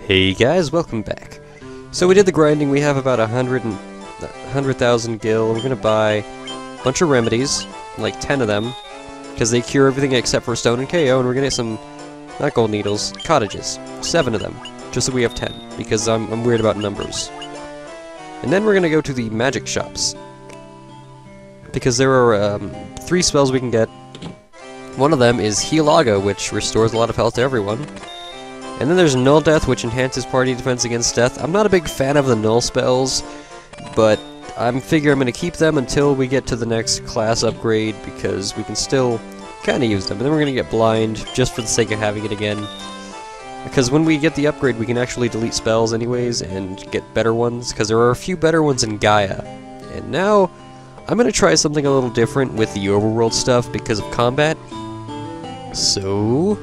Hey guys, welcome back. So we did the grinding, we have about 100,000 gil. We're gonna buy a bunch of remedies, like 10 of them, because they cure everything except for stone and KO, and we're gonna get some, not gold needles, cottages. 7 of them, just so we have 10, because I'm weird about numbers. And then we're gonna go to the magic shops, because there are 3 spells we can get. One of them is Healaga, which restores a lot of health to everyone. And then there's Null Death, which enhances party defense against death. I'm not a big fan of the Null spells, but I'm going to keep them until we get to the next class upgrade, because we can still kind of use them. And then we're going to get Blind, just for the sake of having it again. Because when we get the upgrade, we can actually delete spells anyways, and get better ones, because there are a few better ones in Gaia. And now, I'm going to try something a little different with the overworld stuff because of combat. So...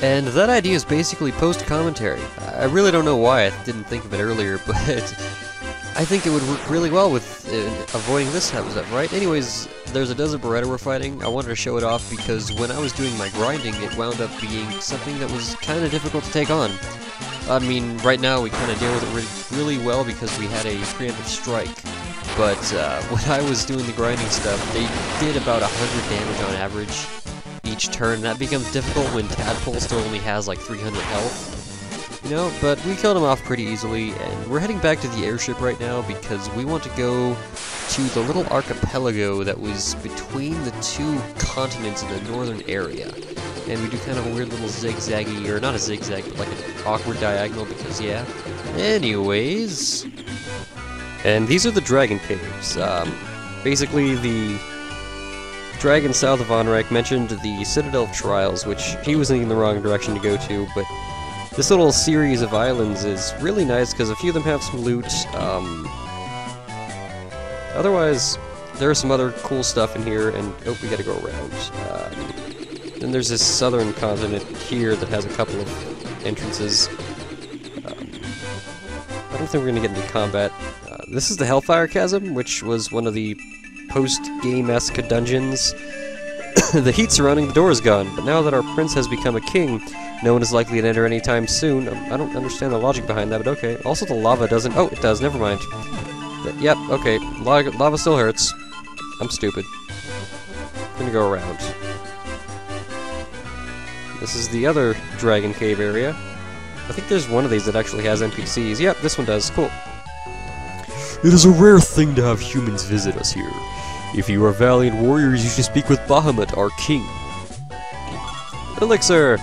and that idea is basically post-commentary. I really don't know why I didn't think of it earlier, but I think it would work really well with avoiding this type of stuff, right? Anyways, there's a desert beretta we're fighting. I wanted to show it off because when I was doing my grinding, it wound up being something that was kind of difficult to take on. I mean, right now we kind of deal with it really well because we had a preemptive strike, but when I was doing the grinding stuff, they did about 100 damage on average each turn. That becomes difficult when Tadpole still only has like 300 health, you know, but we killed him off pretty easily, and we're heading back to the airship right now because we want to go to the little archipelago that was between the 2 continents in the northern area, and we do kind of a weird little zigzaggy, or not a zigzag, but like an awkward diagonal, because yeah. Anyways, and these are the dragon caves. Basically the Dragon south of Onrek mentioned the Citadel of Trials, which he was thinking the wrong direction to go to, but this little series of islands is really nice because a few of them have some loot. Otherwise, there is some other cool stuff in here, and oh, we gotta go around. Then there's this southern continent here that has a couple of entrances. I don't think we're gonna get into combat. This is the Hellfire Chasm, which was one of the post-game-esque dungeons. The heat surrounding the door is gone, but now that our prince has become a king, no one is likely to enter anytime soon. I don't understand the logic behind that, but okay. Also, the lava doesn't... oh, it does, never mind. Yep, okay. Lava still hurts. I'm stupid. I'm gonna go around. This is the other Dragon Cave area. I think there's one of these that actually has NPCs. Yep, this one does. Cool. It is a rare thing to have humans visit us here. If you are valiant warriors, you should speak with Bahamut, our king. Elixir!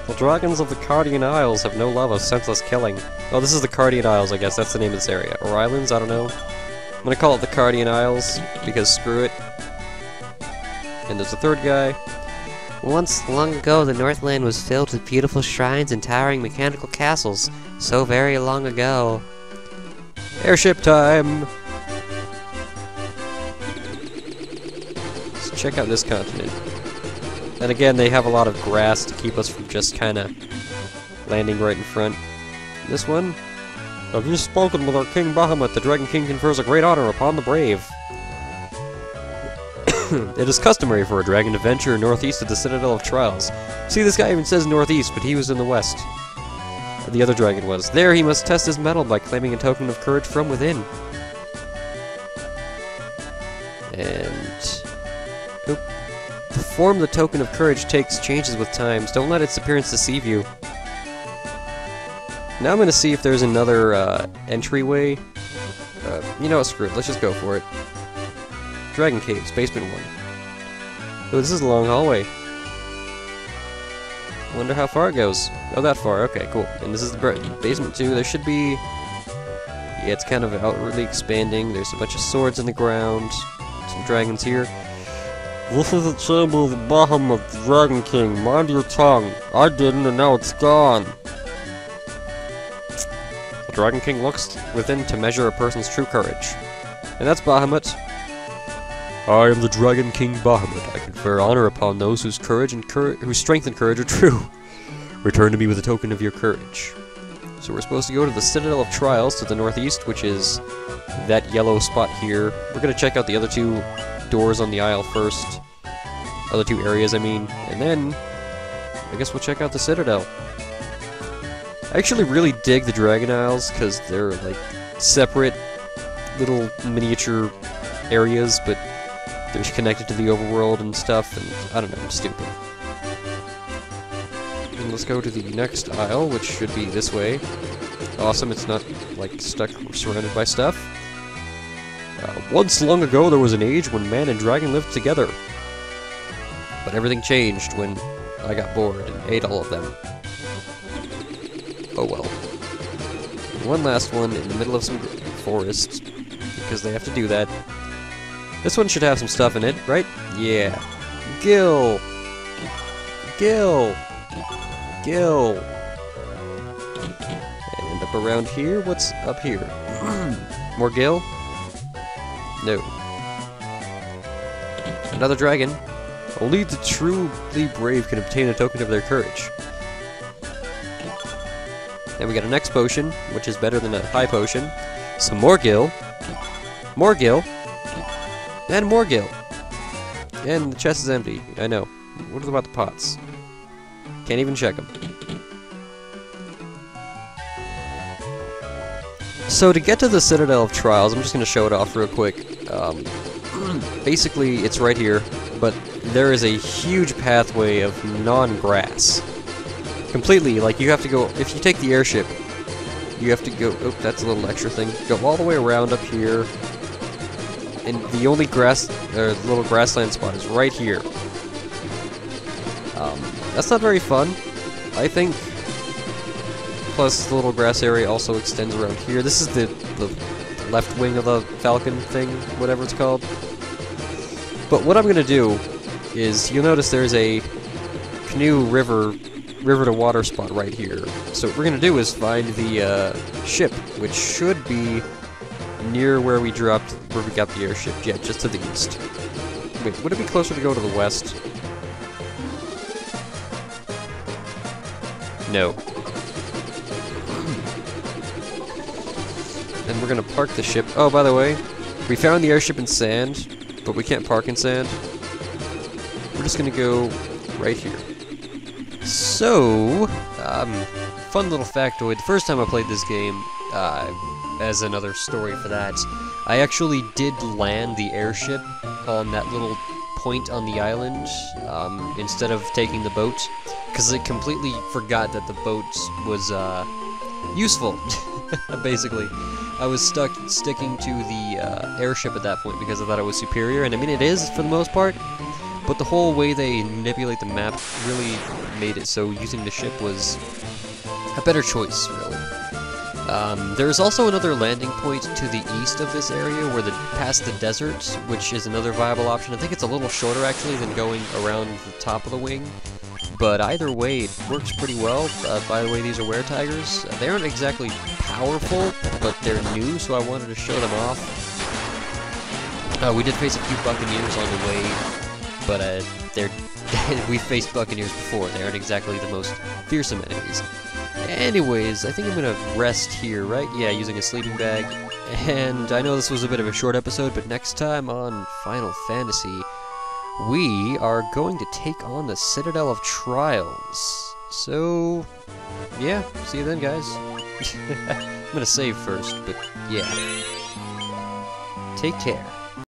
The dragons of the Cardia Isles have no love of senseless killing. Oh, this is the Cardia Isles, I guess. That's the name of this area. Or islands? I don't know. I'm gonna call it the Cardia Isles, because screw it. And there's a third guy. Once, long ago, the Northland was filled with beautiful shrines and towering mechanical castles. So very long ago. Airship time! Let's check out this continent. And again, they have a lot of grass to keep us from just kinda landing right in front. This one? Have you spoken with our King Bahamut? The Dragon King confers a great honor upon the brave. It is customary for a dragon to venture northeast of the Citadel of Trials. See, this guy even says northeast, but he was in the west. The other dragon was. There he must test his mettle by claiming a token of courage from within. And... oop. The form the token of courage takes changes with times. Don't let its appearance deceive you. Now I'm gonna see if there's another entryway. You know what, screw it. Let's just go for it. Dragon Caves, Basement 1. Oh, this is a long hallway. I wonder how far it goes. Oh, that far. Okay, cool. And this is the Basement 2. There should be... yeah, it's kind of outwardly expanding. There's a bunch of swords in the ground. Some dragons here. This is the chamber of the Bahamut, the Dragon King. Mind your tongue. I didn't, and now it's gone. The Dragon King looks within to measure a person's true courage. And that's Bahamut. I am the Dragon King Bahamut. I confer honor upon those whose whose strength and courage are true. Return to me with a token of your courage. So we're supposed to go to the Citadel of Trials to the northeast, which is that yellow spot here. We're gonna check out the other 2 doors on the isle first. Other 2 areas, I mean. And then I guess we'll check out the Citadel. I actually really dig the Dragon Isles, because they're, like, separate little miniature areas, but they're connected to the overworld and stuff, and I don't know, I'm stupid. And let's go to the next isle, which should be this way. Awesome, it's not, like, stuck or surrounded by stuff. Once long ago, there was an age when man and dragon lived together. But everything changed when I got bored and ate all of them. Oh well. One last one in the middle of some forest, because they have to do that. This one should have some stuff in it, right? Yeah. Gil! Gil! Gil! And up around here, what's up here? More Gil? No. Another dragon. Only the truly brave can obtain a token of their courage. And we got an X potion, which is better than a high potion. Some more Gil. More Gil. And more Gil. And the chest is empty. I know. What about the pots? Can't even check them. So to get to the Citadel of Trials, I'm just going to show it off real quick. Basically, it's right here, but there is a huge pathway of non-grass. Completely, like, you have to go, if you take the airship, you have to go, oh, that's a little extra thing, go all the way around up here, and the only grass, or little grassland spot is right here. That's not very fun, I think. Plus, the little grass area also extends around here. This is the left wing of the Falcon thing, whatever it's called. But what I'm going to do is, you'll notice there's a canoe river to water spot right here. So what we're going to do is find the ship, which should be near where we got the airship. Yeah, just to the east. Wait, would it be closer to go to the west? No. And we're gonna park the ship. Oh, by the way, we found the airship in sand, but we can't park in sand. We're just gonna go right here. So, fun little factoid. The first time I played this game, as another story for that, I actually did land the airship on that little point on the island, instead of taking the boat, because I completely forgot that the boat was, useful, basically. I was sticking to the airship at that point because I thought it was superior, and I mean it is for the most part, but the whole way they manipulate the map really made it so using the ship was a better choice, really. There's also another landing point to the east of this area where past the desert, which is another viable option. I think it's a little shorter actually than going around the top of the wing. But either way, it works pretty well. By the way, these are were-tigers. They aren't exactly powerful, but they're new, so I wanted to show them off. We did face a few buccaneers on the way, but we faced buccaneers before. They aren't exactly the most fearsome enemies. Anyways, I think I'm gonna rest here, right? Yeah, using a sleeping bag. And I know this was a bit of a short episode, but next time on Final Fantasy, we are going to take on the Citadel of Trials. So, yeah, see you then, guys. I'm gonna save first, but yeah. Take care.